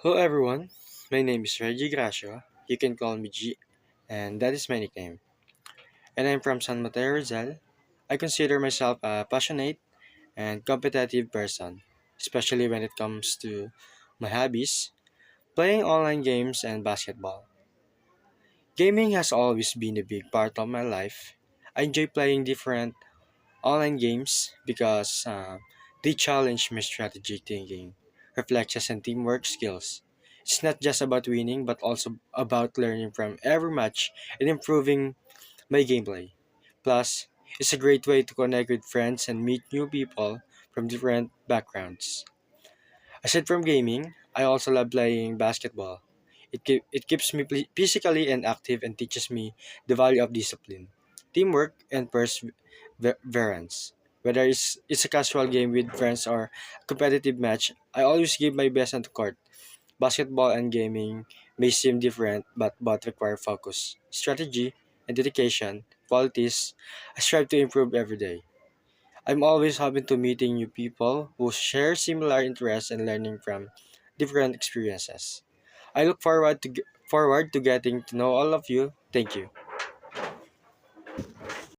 Hello everyone, my name is Reggie Gracia. You can call me G, and that is my nickname. And I'm from San Mateo Rizal. I consider myself a passionate and competitive person, especially when it comes to my hobbies, playing online games and basketball. Gaming has always been a big part of my life. I enjoy playing different online games because they challenge my strategic thinking, reflexes, and teamwork skills. It's not just about winning, but also about learning from every match and improving my gameplay. Plus, it's a great way to connect with friends and meet new people from different backgrounds. Aside from gaming, I also love playing basketball. It keeps me physically and active and teaches me the value of discipline, teamwork, and perseverance. Whether it's a casual game with friends or a competitive match, I always give my best on the court. Basketball and gaming may seem different, but both require focus, strategy, and dedication, qualities I strive to improve every day. I'm always hoping to meeting new people who share similar interests and learning from different experiences. I look forward to getting to know all of you. Thank you.